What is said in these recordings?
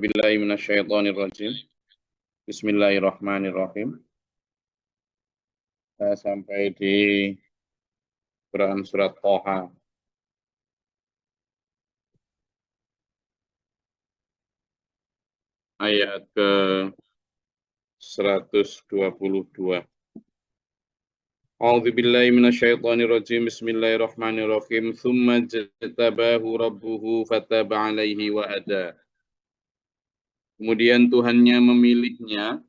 Billahi minasyaitonirrajim. Bismillahirrahmanirrahim. Saya sampai di Quran surat Thaha. Ayat ke 122. A'udzu billahi minasyaitonirrajim. Bismillahirrahmanirrahim. Tsumma jatabahu rabbuhu fataba 'alaihi wa hada. Kemudian Tuhannya memilihnya.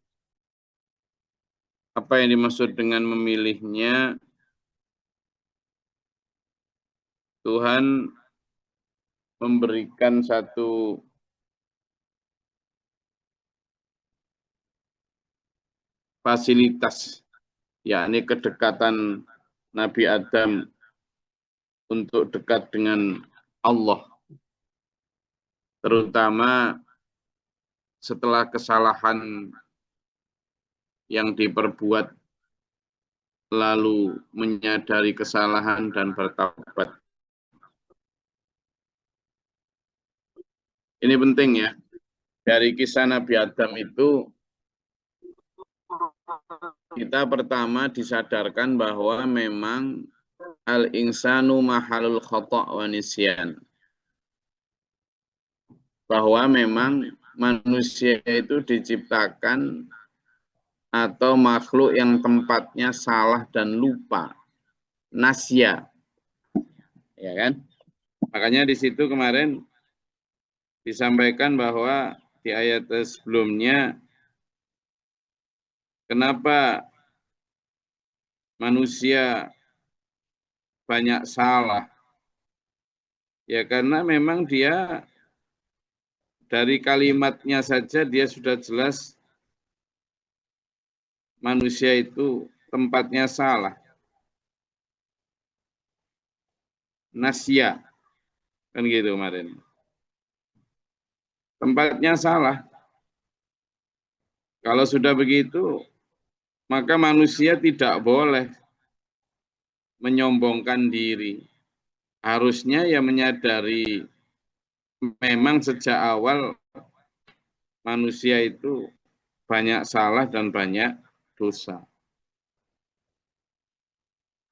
Apa yang dimaksud dengan memilihnya? Tuhan memberikan satu fasilitas, yakni kedekatan Nabi Adam untuk dekat dengan Allah, terutama setelah kesalahan yang diperbuat lalu menyadari kesalahan dan bertaubat. Ini penting ya. Dari kisah Nabi Adam itu kita pertama disadarkan bahwa memang al-insanu mahalul khata' wa nisyan. Bahwa memang manusia itu diciptakan atau makhluk yang tempatnya salah dan lupa. Nasya. Ya kan? Makanya di situ kemarin disampaikan bahwa di ayat sebelumnya kenapa manusia banyak salah? Ya karena memang dia dari kalimatnya saja dia sudah jelas manusia itu tempatnya salah. Nasya. Kan gitu kemarin. Tempatnya salah. Kalau sudah begitu, maka manusia tidak boleh menyombongkan diri. Harusnya ya menyadari memang sejak awal manusia itu banyak salah dan banyak dosa.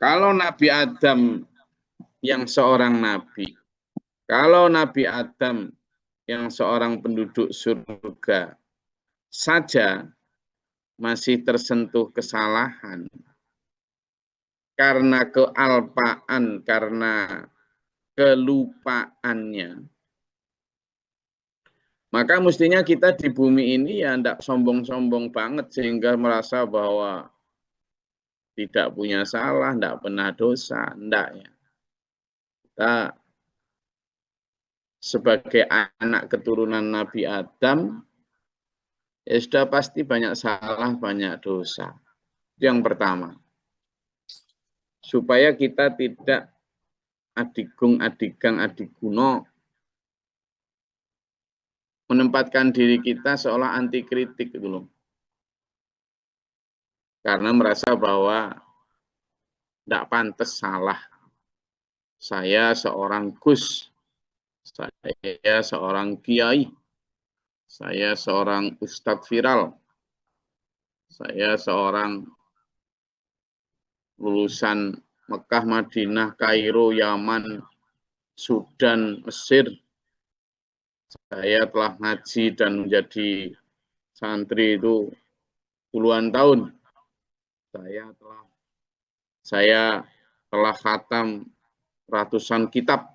Kalau Nabi Adam yang seorang nabi, kalau Nabi Adam yang seorang penduduk surga saja masih tersentuh kesalahan karena kealpaan, karena kelupaannya, maka mestinya kita di bumi ini ya tidak sombong-sombong banget sehingga merasa bahwa tidak punya salah, tidak pernah dosa, tidak ya. Kita sebagai anak keturunan Nabi Adam, ya sudah pasti banyak salah, banyak dosa. Itu yang pertama. Supaya kita tidak adigung, adigang, adiguno, menempatkan diri kita seolah anti kritik gitu loh. Karena merasa bahwa tidak pantas salah. Saya seorang Gus, saya seorang kiai, saya seorang ustadz viral, saya seorang lulusan Mekah, Madinah, Kairo, Yaman, Sudan, Mesir. Saya telah ngaji dan menjadi santri itu puluhan tahun. Saya telah khatam ratusan kitab.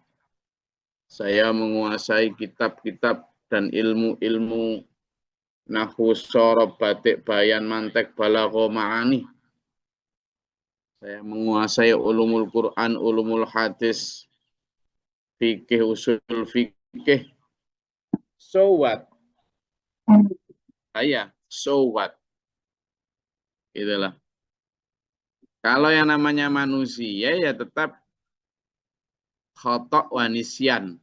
Saya menguasai kitab-kitab dan ilmu-ilmu nahwu, shoroh, batik, bayan, mantek, balagho, ma'ani. Saya menguasai ulumul Quran, ulumul hadis, fikih, usul fikih. So what? So what? Itulah. Kalau yang namanya manusia ya tetap khotok wa nisyan.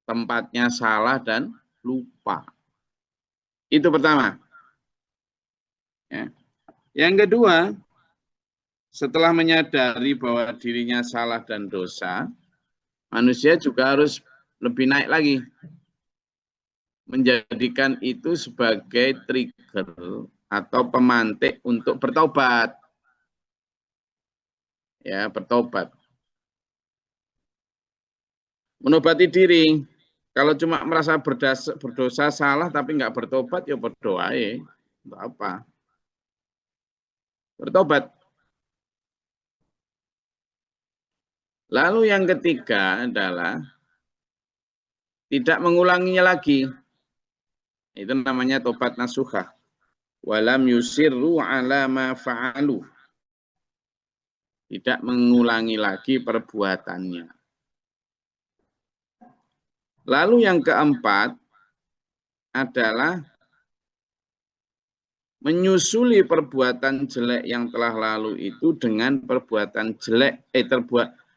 Tempatnya salah dan lupa. Itu pertama. Ya. Yang kedua, setelah menyadari bahwa dirinya salah dan dosa, manusia juga harus lebih naik lagi. menjadikan itu sebagai trigger atau pemantik untuk bertobat. Ya, bertobat. Menobati diri. Kalau cuma merasa berdosa salah tapi nggak bertobat, ya berdoa ya. Untuk apa? Bertobat. Lalu yang ketiga adalah tidak mengulanginya lagi. Itu namanya tobat nasuha. Walam yusirru ala ma fa'alu. Tidak mengulangi lagi perbuatannya. Lalu yang keempat adalah menyusuli perbuatan jelek yang telah lalu itu dengan perbuatan jelek,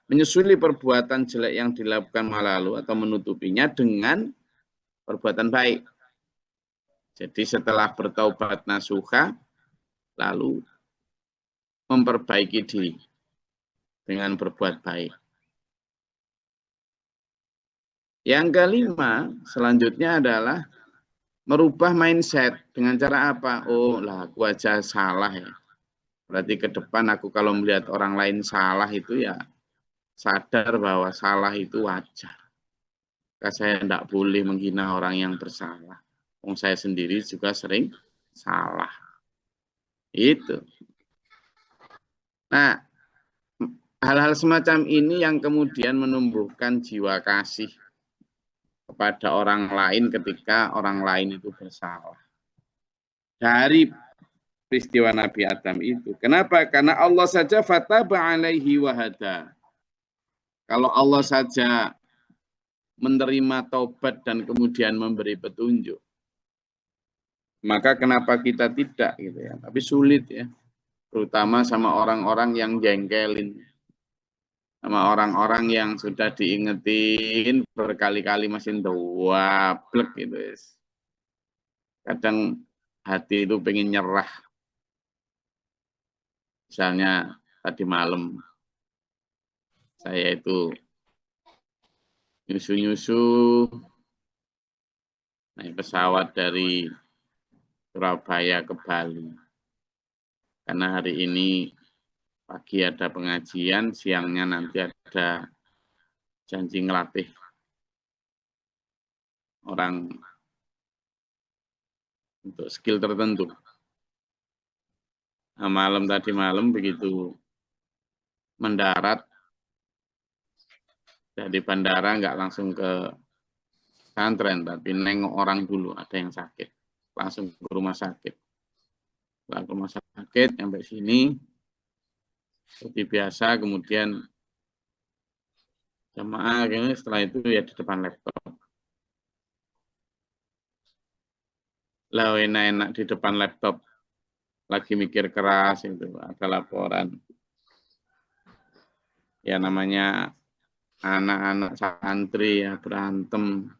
menyusuli perbuatan jelek yang dilakukan masa lalu atau menutupinya dengan perbuatan baik. Jadi setelah bertaubat nasuha, lalu memperbaiki diri dengan berbuat baik. Yang kelima, selanjutnya adalah merubah mindset. Dengan cara apa? Oh lah, aku aja salah ya. Berarti ke depan aku kalau melihat orang lain salah itu ya sadar bahwa salah itu wajar. Karena saya tidak boleh menghina orang yang bersalah. Saya sendiri juga sering salah. Itu. Nah, hal-hal semacam ini yang kemudian menumbuhkan jiwa kasih kepada orang lain ketika orang lain itu bersalah. Dari peristiwa Nabi Adam itu. Kenapa? Karena Allah saja fataba alaihi wahada. Kalau Allah saja menerima taubat dan kemudian memberi petunjuk, maka kenapa kita tidak gitu ya? Tapi sulit ya. Terutama sama orang-orang yang jengkelin. Sama orang-orang yang sudah diingetin berkali-kali masih doablek gitu. Kadang hati itu pengen nyerah. Misalnya tadi malam saya itu nyusu-nyusu naik pesawat dari Surabaya ke Bali. Karena hari ini pagi ada pengajian, siangnya nanti ada janji ngelatih orang untuk skill tertentu. Nah, tadi malam begitu mendarat dari bandara nggak langsung ke pesantren, tapi nengok orang dulu, ada yang sakit, langsung ke rumah sakit. Setelah ke rumah sakit sampai sini seperti biasa, kemudian jamaah setelah itu ya di depan laptop. Lah enak-enak di depan laptop lagi mikir keras itu ada laporan. Ya namanya anak-anak santri ya berantem.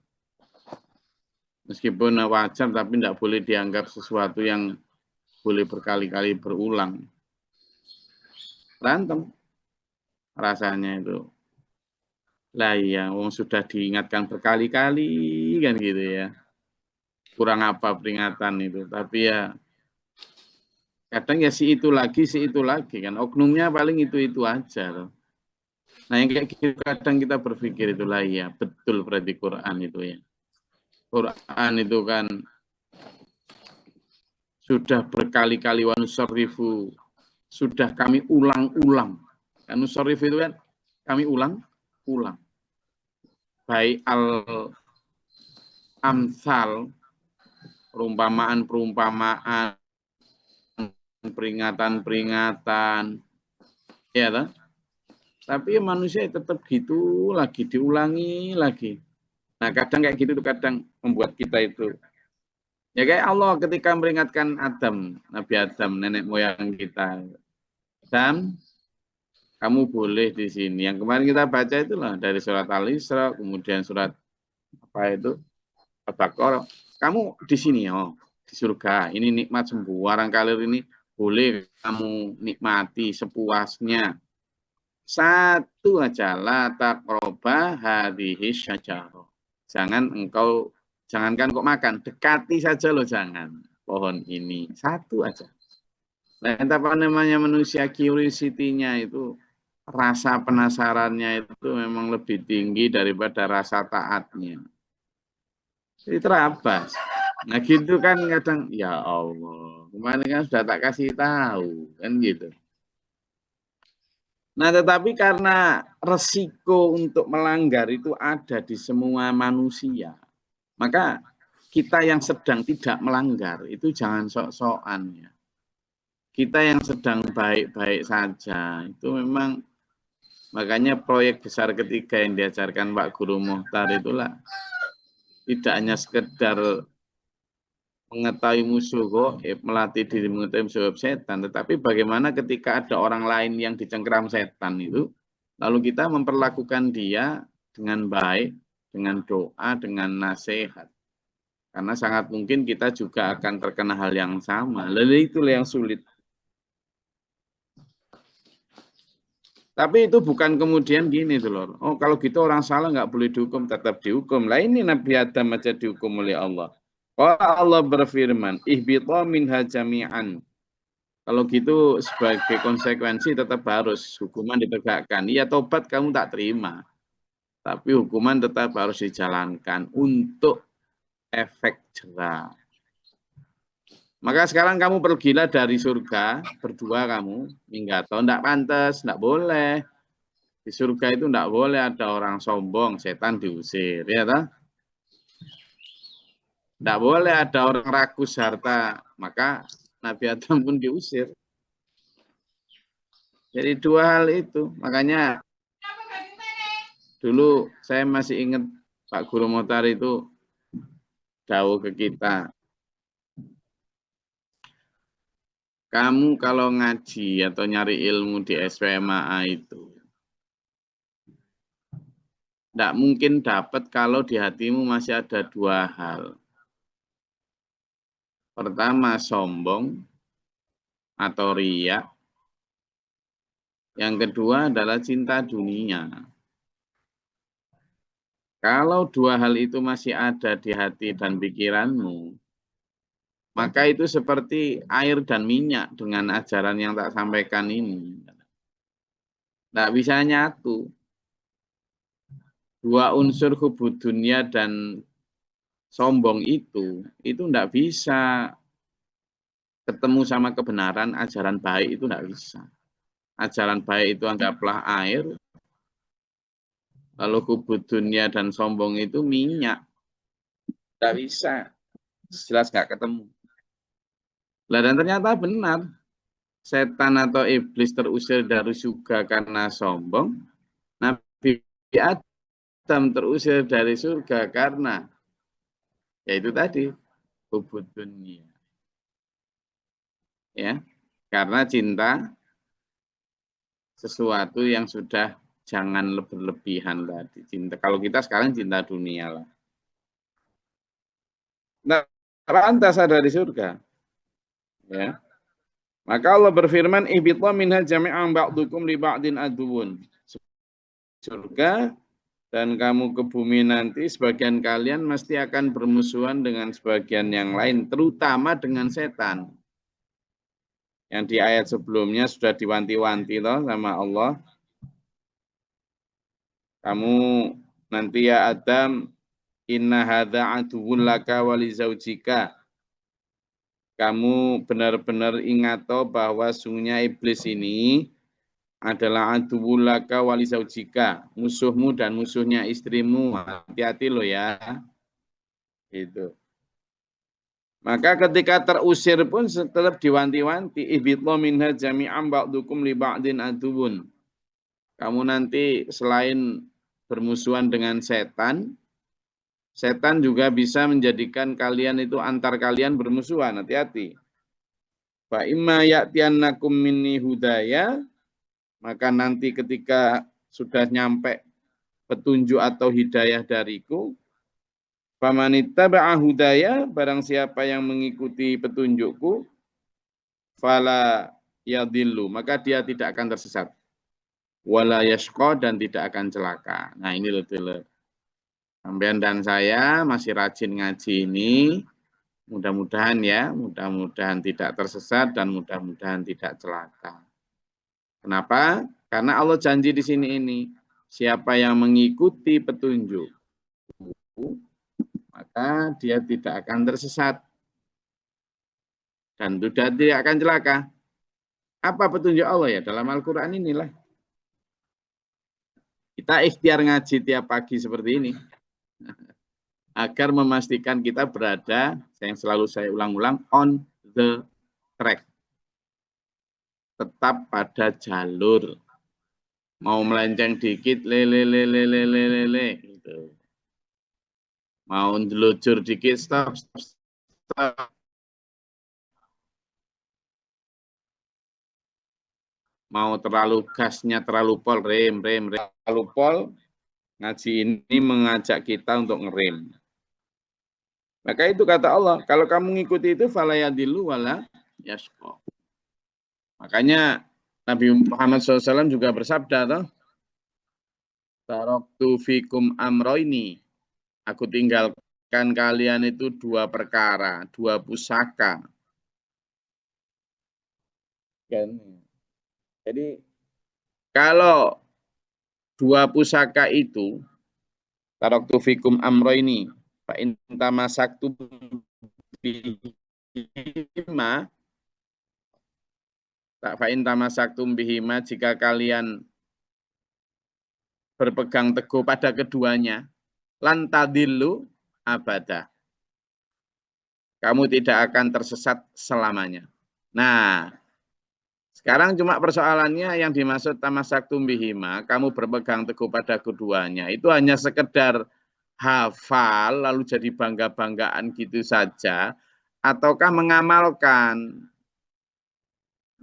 Meskipun wajar tapi tidak boleh dianggap sesuatu yang boleh berkali-kali berulang. Berantem rasanya itu. Lah iya, wong sudah diingatkan berkali-kali kan gitu ya. Kurang apa peringatan itu, tapi ya kadang ya si itu lagi kan. Oknumnya paling itu aja. Nah yang kayak gitu kadang kita berpikir itulah ya betul berarti Quran itu ya. Quran itu kan sudah berkali-kali wanusarifu, sudah kami ulang-ulang. Kan nusarif itu kan kami ulang-ulang. Baik al-amsal, perumpamaan-perumpamaan, peringatan-peringatan, ya kan? Tapi manusia tetap gitu lagi, diulangi lagi. Nah kadang kayak gitu kadang membuat kita itu. Ya kayak Allah ketika meringatkan Adam, Nabi Adam, nenek moyang kita. Adam, kamu boleh di sini. Yang kemarin kita baca itulah dari surat Al-Isra, kemudian surat apa itu? Al-Baqarah. Kamu di sini oh, di surga. Ini nikmat sembuh. Barangkali ini boleh kamu nikmati sepuasnya. Satu aja la taqroba hadhihi syajarah. Jangan engkau Jangankan kok makan, dekati saja loh jangan. Pohon ini, satu aja. Nah, apa namanya manusia curiosity-nya itu, rasa penasarannya itu memang lebih tinggi daripada rasa taatnya. Jadi terabas. Nah gitu kan kadang, ya Allah, kemarin kan sudah tak kasih tahu, kan gitu. Nah tetapi karena resiko untuk melanggar itu ada di semua manusia, maka kita yang sedang tidak melanggar itu jangan sok-sokan ya. Kita yang sedang baik-baik saja itu memang, makanya proyek besar ketiga yang diajarkan Pak Guru Muhtar itulah tidak hanya sekedar mengetahui musuh gaib, melatih diri mengetahui musuh setan, tetapi bagaimana ketika ada orang lain yang dicengkeram setan itu, lalu kita memperlakukan dia dengan baik, dengan doa, dengan nasihat. Karena sangat mungkin kita juga akan terkena hal yang sama. Lalu itulah yang sulit. Tapi itu bukan kemudian gini tuh lor. Oh kalau gitu orang salah nggak boleh dihukum, tetap dihukum. Lah ini Nabi Adam aja dihukum oleh Allah. Kalau Allah berfirman, ihbita minha jami'an. Kalau gitu sebagai konsekuensi tetap harus hukuman ditegakkan. Iya tobat kamu tak terima. Tapi hukuman tetap harus dijalankan untuk efek jerah. Maka sekarang kamu pergilah dari surga, berdua kamu, minggat. Tidak pantas, tidak boleh. Di surga itu tidak boleh ada orang sombong, setan diusir. Ya toh? Tidak boleh ada orang rakus harta, maka Nabi Adam pun diusir. Jadi dua hal itu. Makanya dulu saya masih ingat Pak Guru Muhtar itu dawuh ke kita. Kamu kalau ngaji atau nyari ilmu di SPMA itu, tidak mungkin dapat kalau di hatimu masih ada dua hal. Pertama, sombong atau riya. Yang kedua adalah cinta dunia. Kalau dua hal itu masih ada di hati dan pikiranmu, maka itu seperti air dan minyak dengan ajaran yang tak sampaikan ini. Tidak bisa nyatu. Dua unsur hubud dunia dan sombong itu tidak bisa ketemu sama kebenaran, ajaran baik itu tidak bisa. Ajaran baik itu anggaplah air, lalu hubud dunia dan sombong itu minyak. Tidak bisa. Jelas nggak ketemu. Lah dan ternyata benar. Setan atau iblis terusir dari surga karena sombong. Nabi Adam terusir dari surga karena yaitu tadi hubud dunia. Ya, karena cinta sesuatu yang sudah jangan berlebihan tadi. Cinta. Kalau kita sekarang cinta dunia lah. Nah, pantas ada di surga. Ya. Maka Allah berfirman, ihbita minha jami'an ba'dukum li ba'din aduun. Surga dan kamu ke bumi nanti sebagian kalian mesti akan bermusuhan dengan sebagian yang lain, terutama dengan setan. Yang di ayat sebelumnya sudah diwanti-wanti toh sama Allah. Kamu nanti ya Adam, inna hadza aduwwun laka wa li zaujika. Kamu benar-benar ingat toh bahwa sungguhnya iblis ini adalah aduwulaka wali zaujika, musuhmu dan musuhnya istrimu. Hati-hati loh ya. Itu. Maka ketika terusir pun tetap diwanti-wanti, ihbitlo minha jami'an ba'dukum li ba'din aduwun. Kamu nanti selain bermusuhan dengan setan, setan juga bisa menjadikan kalian itu antar kalian bermusuhan. Hati-hati. Fa imma ya'tiyannakum minni hudaya, maka nanti ketika sudah nyampe petunjuk atau hidayah dariku, famanittaba'a hudaya, barang siapa yang mengikuti petunjukku, fala yadillu, maka dia tidak akan tersesat. Wala yashqa, dan tidak akan celaka. Nah ini loh. Sampean dan saya masih rajin ngaji ini, mudah-mudahan ya, mudah-mudahan tidak tersesat dan mudah-mudahan tidak celaka. Kenapa? Karena Allah janji di sini ini, siapa yang mengikuti petunjuk, maka dia tidak akan tersesat dan tidak akan celaka. Apa petunjuk Allah ya? Dalam Al-Quran inilah. Kita ikhtiar ngaji tiap pagi seperti ini. Agar memastikan kita berada, yang selalu saya ulang-ulang, on the track. Tetap pada jalur. Mau melenceng dikit, lele, gitu. Mau ngelujur dikit, stop. Mau terlalu gasnya terlalu pol, rem. Terlalu pol, ngaji ini mengajak kita untuk ngerem. Maka itu kata Allah, kalau kamu ngikuti itu, falayadilu wala yashqa. Makanya Nabi Muhammad SAW juga bersabda, toh, taraktu fikum amroini. Aku tinggalkan kalian itu dua perkara, dua pusaka. Jadi kalau dua pusaka itu, taraktu fikum amroini, fa in tamasaktum bihima, fa in tamasaktum bihima, jika kalian berpegang teguh pada keduanya, lantadillu abada. Kamu tidak akan tersesat selamanya. Nah, sekarang cuma persoalannya yang dimaksud tamasaktum bihima, kamu berpegang teguh pada keduanya, itu hanya sekedar hafal lalu jadi bangga-banggaan gitu saja, ataukah mengamalkan.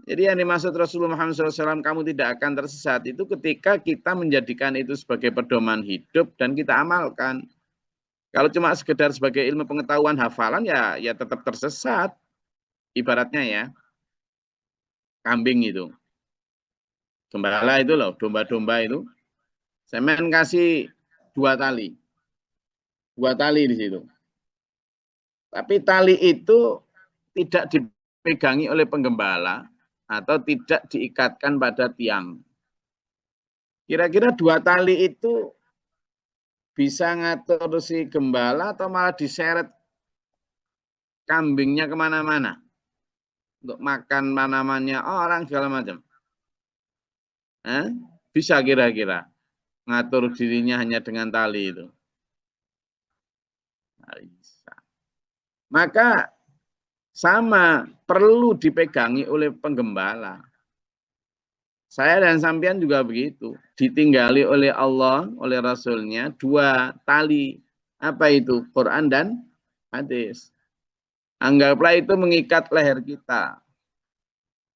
Jadi yang dimaksud Rasulullah Muhammad SAW, kamu tidak akan tersesat, itu ketika kita menjadikan itu sebagai pedoman hidup dan kita amalkan. Kalau cuma sekedar sebagai ilmu pengetahuan hafalan, ya tetap tersesat. Ibaratnya ya, kambing itu. Gembala itu loh, domba-domba itu. Semen kasih 2 tali. 2 tali di situ. Tapi tali itu tidak dipegangi oleh penggembala atau tidak diikatkan pada tiang. Kira-kira 2 tali itu bisa ngatur si gembala atau malah diseret kambingnya kemana-mana untuk makan tanamannya orang segala macam. Bisa kira-kira ngatur dirinya hanya dengan tali itu. Bisa. Maka sama perlu dipegangi oleh penggembala. Saya dan sampean juga begitu. Ditinggali oleh Allah, oleh Rasulnya 2 tali. Apa itu? Quran dan hadis. Anggaplah itu mengikat leher kita.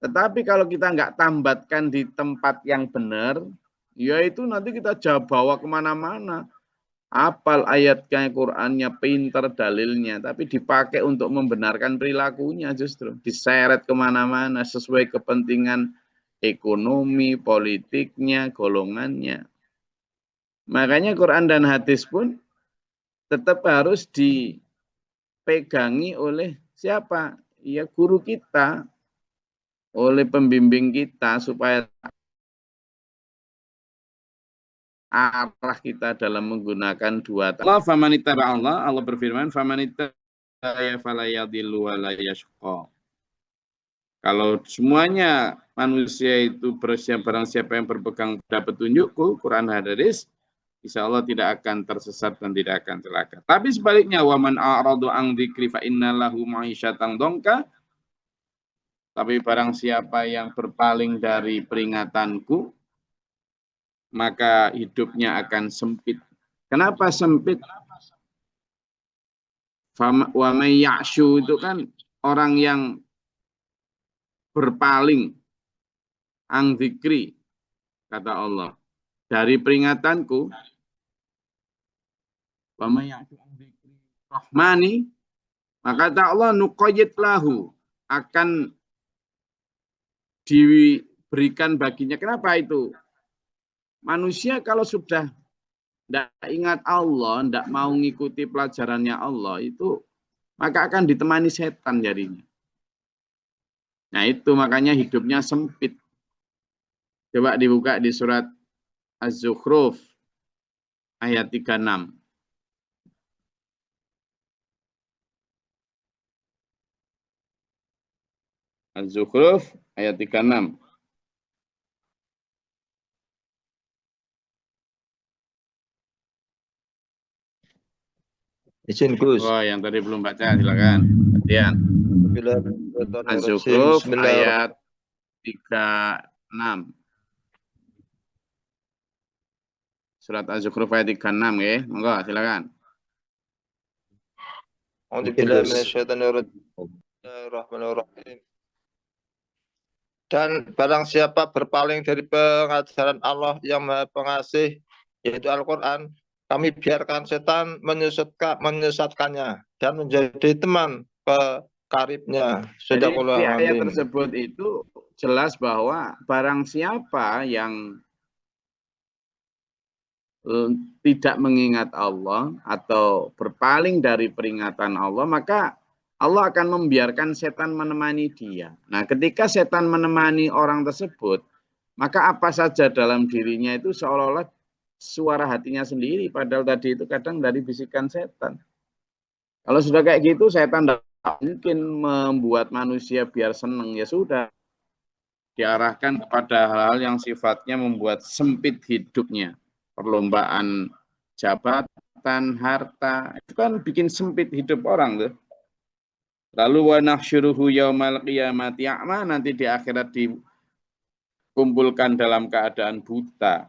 Tetapi kalau kita nggak tambatkan di tempat yang benar, ya itu nanti kita bawa kemana-mana. Apal ayatnya Qur'annya, pinter dalilnya, tapi dipakai untuk membenarkan perilakunya justru. Diseret kemana-mana sesuai kepentingan ekonomi, politiknya, golongannya. Makanya Quran dan hadis pun tetap harus dipegangi oleh siapa? Ya guru kita, oleh pembimbing kita supaya arah kita dalam menggunakan 2 Allah famanittaba Allah berfirman famanittaba fala yadhillu wa la yashqa. Kalau semuanya manusia itu barang siapa yang berpegang pada petunjukku, Quran hadis, insya Allah tidak akan tersesat dan tidak akan celaka. Tapi sebaliknya, waman a'radu an dzikri fa innalahu ma'isyatan dongka. Tapi barang siapa yang berpaling dari peringatanku, maka hidupnya akan sempit. Kenapa sempit? Wa may ya'shu itu kan orang yang berpaling ang dzikri, kata Allah, dari peringatanku, wa may ya'shu ang dzikri rahmani, maka kata Allah nuqayyid lahu, akan diberikan baginya. Kenapa itu? Manusia kalau sudah tidak ingat Allah, tidak mau mengikuti pelajarannya Allah, itu maka akan ditemani setan jadinya. Nah itu makanya hidupnya sempit. Coba dibuka di surat Az-Zukhruf ayat 36. Az-Zukhruf ayat 36. Izin Gus. Oh, yang tadi belum baca silakan. Perhatian. Az-Zukhruf ayat 36. Surat Az-Zukhruf ayat 36 ya. Monggo silakan. Dan barang siapa berpaling dari pengajaran Allah yang Maha Pengasih, yaitu Al-Quran, kami biarkan setan menyesatkannya dan menjadi teman karibnya. Jadi di ayat tersebut itu jelas bahwa barang siapa yang tidak mengingat Allah atau berpaling dari peringatan Allah, maka Allah akan membiarkan setan menemani dia. Nah, ketika setan menemani orang tersebut, maka apa saja dalam dirinya itu seolah-olah suara hatinya sendiri, padahal tadi itu kadang dari bisikan setan. Kalau sudah kayak gitu, setan tidak mungkin membuat manusia biar senang, ya sudah. Diarahkan kepada hal-hal yang sifatnya membuat sempit hidupnya. Perlombaan jabatan, harta, itu kan bikin sempit hidup orang tuh. Lalu wa nahsyuruhu yaumal qiyamati a'ma, nanti di akhirat dikumpulkan dalam keadaan buta.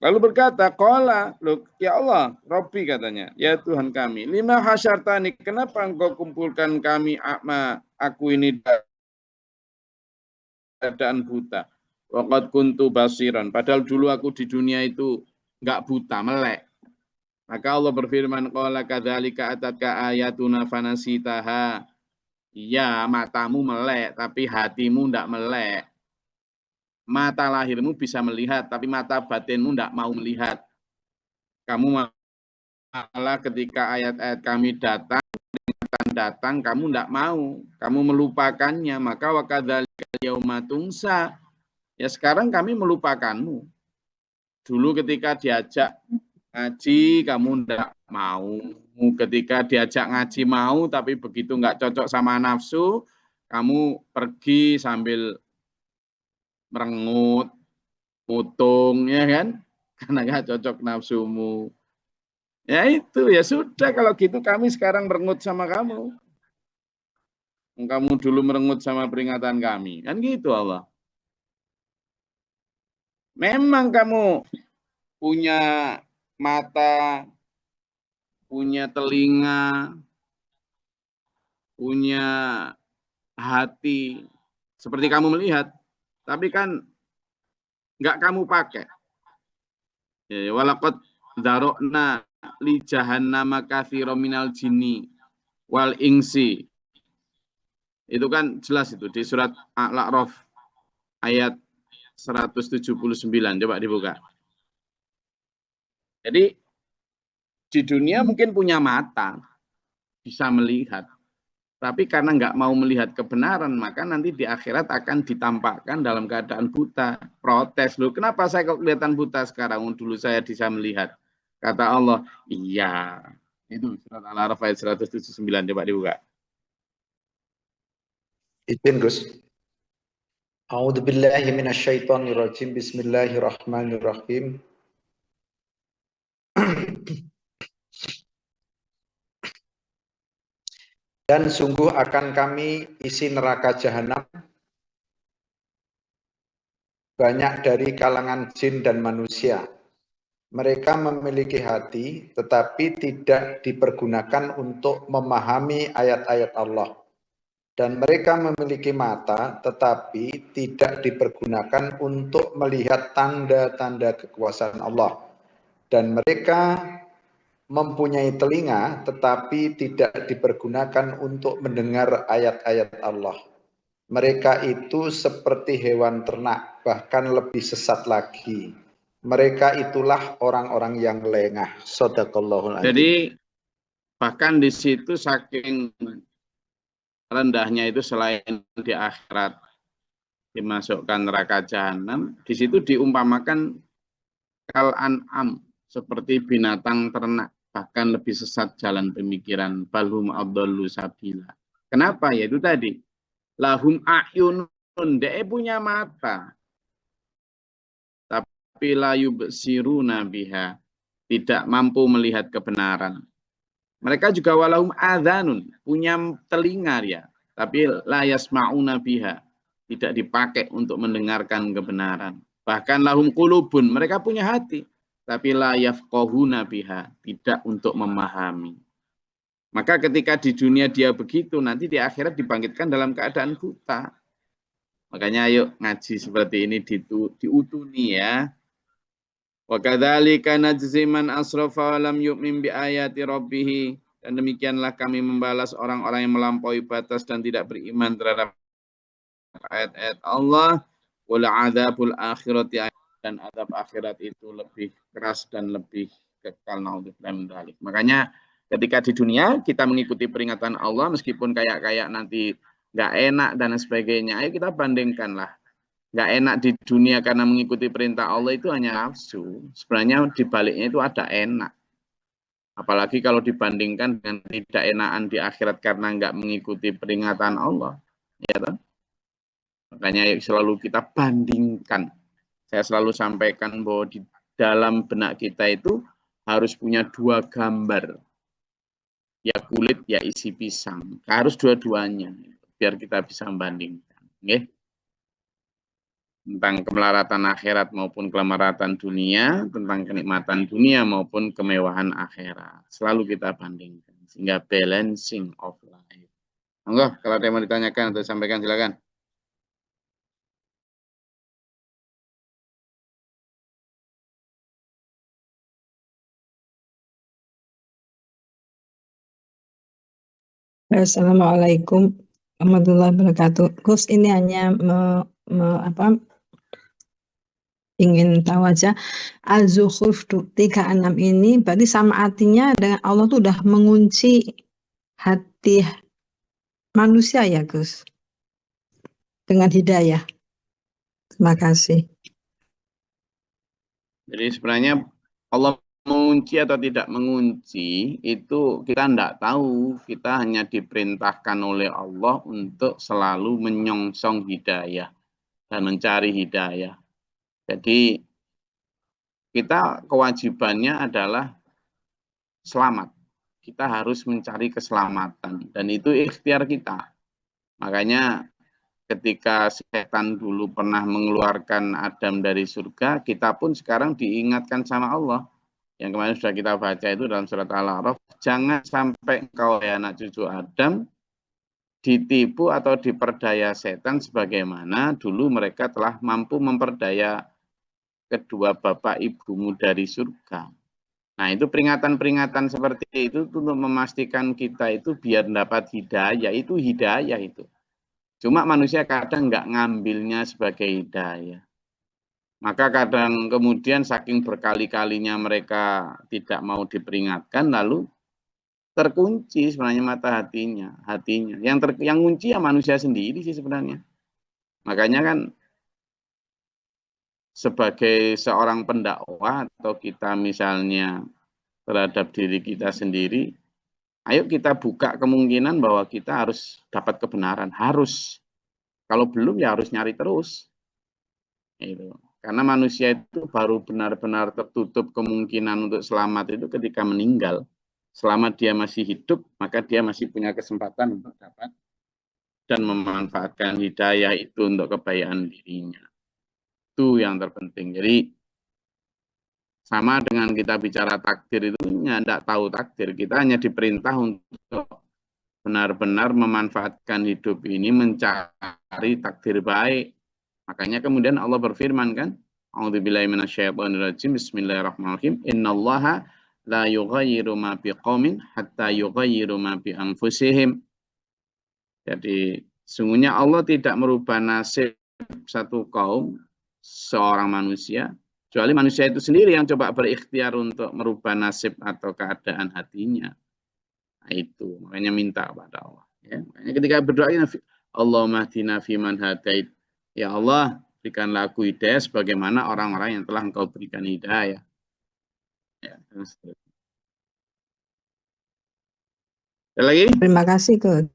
Lalu berkata, qala, ya Allah, Rabbi katanya, ya Tuhan kami, lima hasyartani, kenapa engkau kumpulkan kami a'ma, aku ini keadaan buta. Waqad kuntu basiran. Padahal dulu aku di dunia itu enggak buta, melek. Maka Allah berfirman, qala kadzalika atatka ayatuna fanasitaha. Iya, matamu melek, tapi hatimu enggak melek. Mata lahirmu bisa melihat, tapi mata batinmu enggak mau melihat. Kamu malah ketika ayat-ayat kami datang, kamu enggak mau. Kamu melupakannya, maka wa kadzalika yauma tungsa. Ya sekarang kami melupakanmu. Dulu ketika diajak ngaji, kamu enggak mau. Ketika diajak ngaji mau, tapi begitu enggak cocok sama nafsu, kamu pergi sambil merengut, mutung, ya kan? Karena enggak cocok nafsumu. Ya itu, ya sudah kalau gitu kami sekarang merengut sama kamu. Kamu dulu merengut sama peringatan kami. Kan gitu Allah. Memang kamu punya mata, punya telinga, punya hati, seperti kamu melihat, tapi kan nggak kamu pakai. Ya, walaqad dzarokna li jahannama katsiran minal jinni wal insi. Itu kan jelas itu di surat Al-A'raf ayat 179. Coba dibuka. Jadi di dunia mungkin punya mata, bisa melihat. Tapi karena nggak mau melihat kebenaran, maka nanti di akhirat akan ditampakkan dalam keadaan buta. Protes, loh, kenapa saya kok kelihatan buta sekarang? Dulu saya bisa melihat. Kata Allah, iya. Itu surat Al-A'raf ayat 179, coba dibuka. Izin Gus. A'udzubillahi minasyaitonirrajim. Bismillahirrahmanirrahim. Dan sungguh akan kami isi neraka jahanam banyak dari kalangan jin dan manusia. Mereka memiliki hati, tetapi tidak dipergunakan untuk memahami ayat-ayat Allah. Dan mereka memiliki mata, tetapi tidak dipergunakan untuk melihat tanda-tanda kekuasaan Allah. Dan mereka mempunyai telinga, tetapi tidak dipergunakan untuk mendengar ayat-ayat Allah. Mereka itu seperti hewan ternak, bahkan lebih sesat lagi. mereka itulah orang-orang yang lengah. Shadaqallahul adzim. Jadi bahkan di situ saking rendahnya itu selain di akhirat dimasukkan neraka jahanam, di situ diumpamakan kal an'am seperti binatang ternak, bahkan lebih sesat jalan pemikiran, balhum adallu sabila. Kenapa? Ya itu tadi, lahum a'yunun, dia punya mata, tapi la yubsiruna biha, tidak mampu melihat kebenaran. Mereka juga walahum adhanun, punya telinga ya, tapi la yasma'una biha, tidak dipakai untuk mendengarkan kebenaran. Bahkan lahum qulubun, mereka punya hati, tapi la yafqahuna biha, tidak untuk memahami. Maka ketika di dunia dia begitu, nanti di akhirat dibangkitkan dalam keadaan buta. Makanya ayo ngaji seperti ini diutuni ya. Wa kadzalika najzi man asrafa wa lam yu'min bi ayati rabbih, dan demikianlah kami membalas orang-orang yang melampaui batas dan tidak beriman terhadap ayat-ayat Allah. Wal adzabul akhirati, dan azab akhirat itu lebih keras dan lebih kekal. Naudzubillah min dzalik. Makanya ketika di dunia kita mengikuti peringatan Allah meskipun kayak nanti nggak enak dan sebagainya, ayo kita bandingkanlah. Nggak enak di dunia karena mengikuti perintah Allah itu hanya nafsu. Sebenarnya di baliknya itu ada enak. Apalagi kalau dibandingkan dengan tidak enakan di akhirat karena nggak mengikuti peringatan Allah. Ya kan? Makanya selalu kita bandingkan. Saya selalu sampaikan bahwa di dalam benak kita itu harus punya dua gambar. Ya kulit, ya isi pisang. Harus dua-duanya. Biar kita bisa membandingkan. Okay? Tentang kemelaratan akhirat maupun kemelaratan dunia, tentang kenikmatan dunia maupun kemewahan akhirat. Selalu kita bandingkan, sehingga balancing of life. Enggak, kalau ada yang mau ditanyakan atau disampaikan, silakan. Assalamualaikum warahmatullahi wabarakatuh. Gus, ini hanya ingin tahu aja, Az-Zukhruf 36 ini berarti sama artinya dengan Allah tuh udah mengunci hati manusia ya Gus, dengan hidayah. Terima kasih. Jadi sebenarnya Allah mengunci atau tidak mengunci itu kita tidak tahu. Kita hanya diperintahkan oleh Allah untuk selalu menyongsong hidayah dan mencari hidayah. Jadi kita kewajibannya adalah selamat. Kita harus mencari keselamatan dan itu ikhtiar kita. Makanya ketika setan dulu pernah mengeluarkan Adam dari surga, kita pun sekarang diingatkan sama Allah. Yang kemarin sudah kita baca itu dalam surat Al-A'raf, jangan sampai engkau ya anak cucu Adam ditipu atau diperdaya setan sebagaimana dulu mereka telah mampu memperdaya kedua bapak ibumu dari surga. Nah, itu peringatan-peringatan seperti itu untuk memastikan kita itu biar dapat hidayah, itu hidayah itu. Cuma manusia kadang nggak ngambilnya sebagai hidayah. Maka kadang kemudian saking berkali-kalinya mereka tidak mau diperingatkan, lalu terkunci sebenarnya mata hatinya. Yang kunci ya manusia sendiri sih sebenarnya. Makanya kan sebagai seorang pendakwah atau kita misalnya terhadap diri kita sendiri, ayo kita buka kemungkinan bahwa kita harus dapat kebenaran, harus. Kalau belum ya harus nyari terus. Itu. Karena manusia itu baru benar-benar tertutup kemungkinan untuk selamat itu ketika meninggal. Selama dia masih hidup, maka dia masih punya kesempatan untuk dapat dan memanfaatkan hidayah itu untuk kebaikan dirinya. Itu yang terpenting. Jadi sama dengan kita bicara takdir itu tidak tahu takdir. Kita hanya diperintah untuk benar-benar memanfaatkan hidup ini mencari takdir baik. Makanya kemudian Allah berfirman kan, A'udzubillahi minasyaitonirrajim, Bismillahirrahmanirrahim, Innallaha la yughayyiru ma biqaumin hatta yughayyiru ma bi anfusihim. Jadi sungguhnya Allah tidak merubah nasib satu kaum, seorang manusia, Kecuali manusia itu sendiri yang coba berikhtiar untuk merubah nasib atau keadaan hatinya. Nah, itu makanya minta kepada Allah. Ya. Makanya ketika berdoa, Allahumma hdina fiman hadait. Ya Allah, berikanlah aku hidayah sebagaimana orang-orang yang telah Engkau berikan hidayah. Ya, ada lagi? Terima kasih, Gus.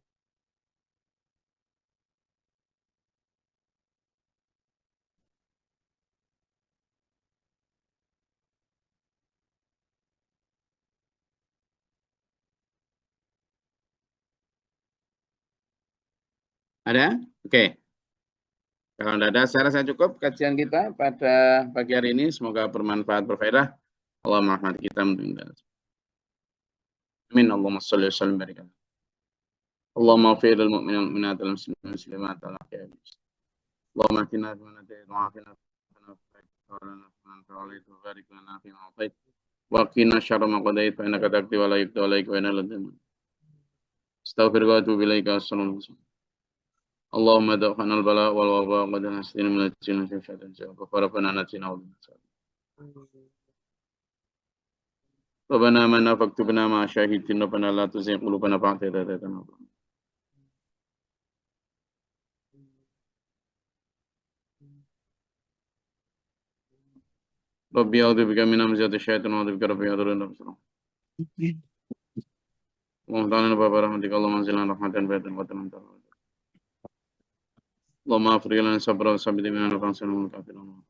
Ada? Oke. Kalau tidak ada, saya rasa cukup kajian kita pada pagi hari ini. Semoga bermanfaat, berfaedah. Allah merahmati kita. Amin. Allahumma sholli wa sallim barik. Allahumma ighfir lil mu'minina wal mu'minat wal muslimin wal muslimat wal ahya'i. Allahumma atina fi man hadayt wa afina fi man afayt wa lana fi man tawallayt wa barik lana fi ma atayt wa qina syarra ma qadayt fa innaka taqdi wa la yuqda alayka wa innaka la tudham. Astaghfiruka wa atubu ilaika. Assalamu alaikum. اللهم دفعنا البلاء والوباء وقد نسينا من الجن في شهادة جواب فربنا نجينا ومن ربنا آمنا فاكتبنا مع الشاهدين ربنا لا تزغ قلوبنا بعد إذ هديتنا ربي أعوذ بك من همزات الشياطين وأعوذ بك ربي يحضرون. اللهم تعالى باب رحمتك اللهم انزلنا رحمة بيتا وتنام. اللهم افرغ لنا صبرا وثبت بنا وانصرنا من الكافرين.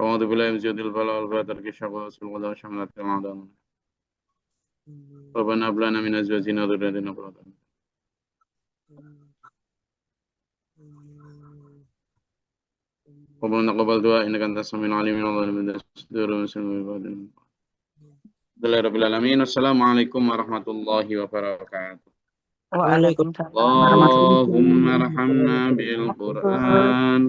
أعوذ بالله من جهد البلاء والبلاء الشقاء والغلا وشملة الأعداء. ربنا هب لنا من أزواجنا وذرياتنا قرة أعين. ربنا تقبل دعاء إنك أنت السميع العليم والله من الصدور ومسلم عبادنا. رب العالمين. السلام عليكم ورحمة الله وبركاته. Waalaikumsalam. اللهم ارحمنا بالقرآن